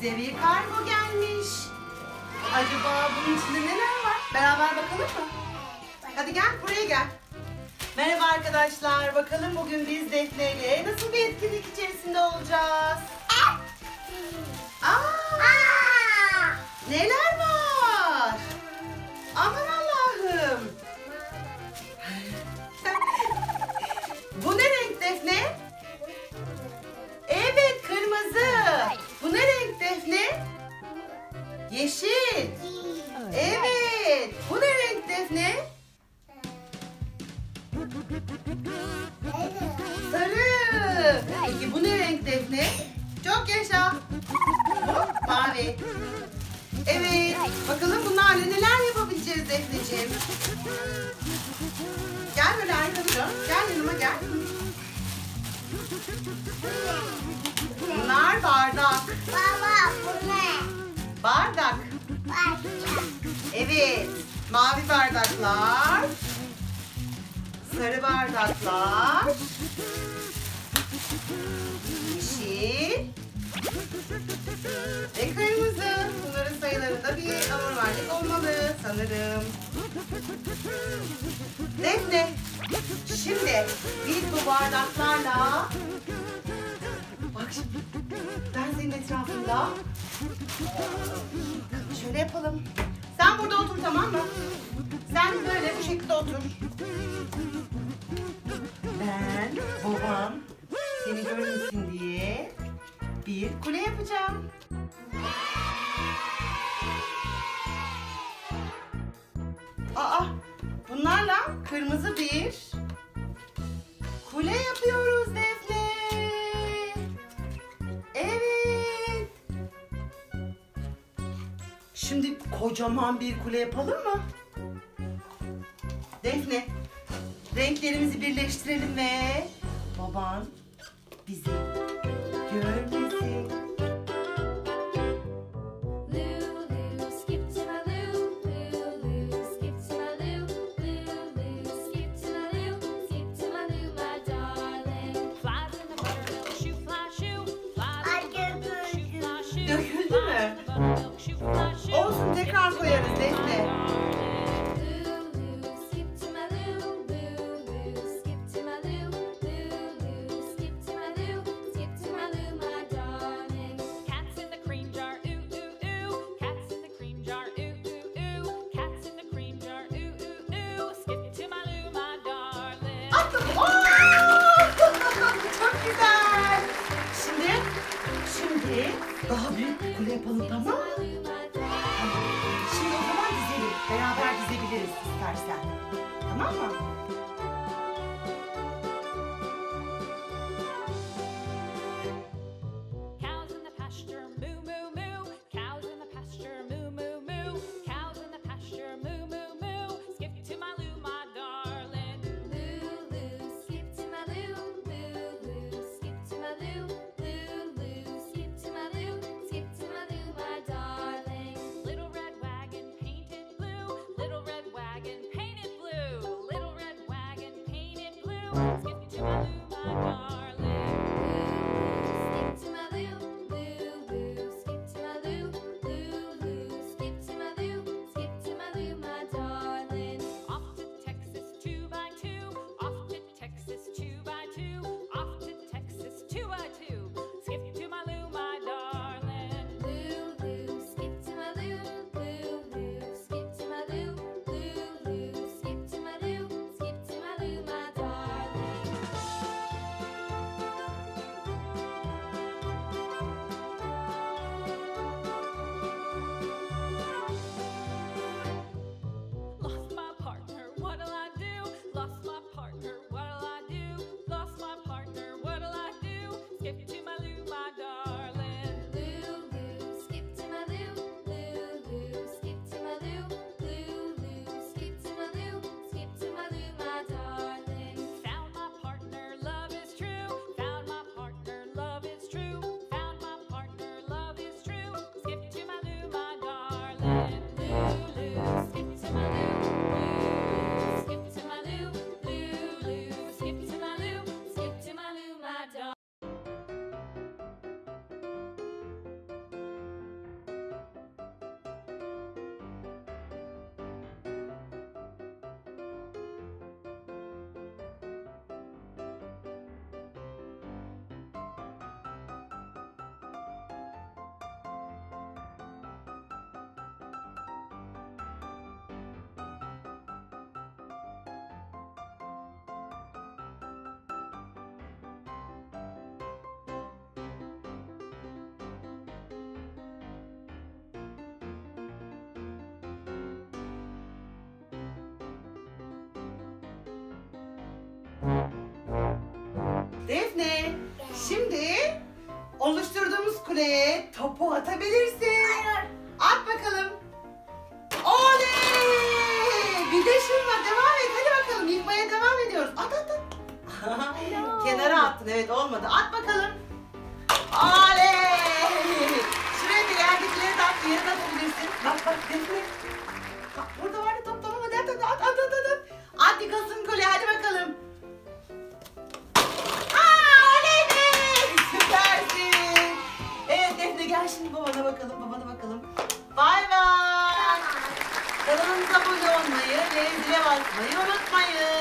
Bize bir kargo gelmiş. Acaba bunun içinde neler var? Beraber bakalım mı? Hadi gel, buraya gel. Merhaba arkadaşlar. Bakalım bugün biz Defne ile nasıl bir etkinlik içerisinde olacağız? Neler var? Aman Allah'ım. Bu ne renk Defne? Evet, kırmızı. Bu ne renk Defne? Yeşil. Evet. Bu ne renk Defne? Sarı. Peki bu ne renk Defne? Çok yaşa. Bu mavi. Evet. Bakalım bunlarla neler yapabileceğiz Defneciğim. Gel böyle arkamda. Gel yanıma gel. Bunlar bardak. Baba bu ne? Bardak. Bardak. Evet. Mavi bardaklar. Sarı bardaklar. Yeşil. Ve kırmızı. Bunların sayılarında bir anormallik olmalı sanırım. Defne. Şimdi biz bu bardaklarla bak şimdi ben senin etrafında şöyle yapalım. Sen burada otur, tamam mı? Sen böyle bu şekilde otur. Ben babam seni görmesin diye bir kule yapacağım. Bunlarla kırmızı bir kule yapıyoruz Defne. Evet. Şimdi kocaman bir kule yapalım mı? Defne, renklerimizi birleştirelim ve baban bizi görmesin. Döküldü mü? Olsun, tekrar koyarız Defne. Çok güzel. Şimdi daha büyük bir kule yapalım, tamam mı? Şimdi o zaman dizelim. Beraber dizebiliriz istersen. Tamam mı? Defne, şimdi oluşturduğumuz kuleye topu atabilirsin. Hayır. At bakalım. Oley! Bir de şunla devam et. Hadi bakalım, yıkmaya devam ediyoruz. At at at. Kenara attın, evet olmadı. At bakalım. Oley! Şuraya da yerdekileri de at, yere de atabilirsin. Bak bak Defne. Burada var ya top, tamam hadi at at at at at. At yıkasın kule, hadi bakalım. Oley be! Süpersin. Evet Defne, gel şimdi babana bakalım. Bay bay. Kanalımıza abone olmayı ve zile basmayı unutmayın.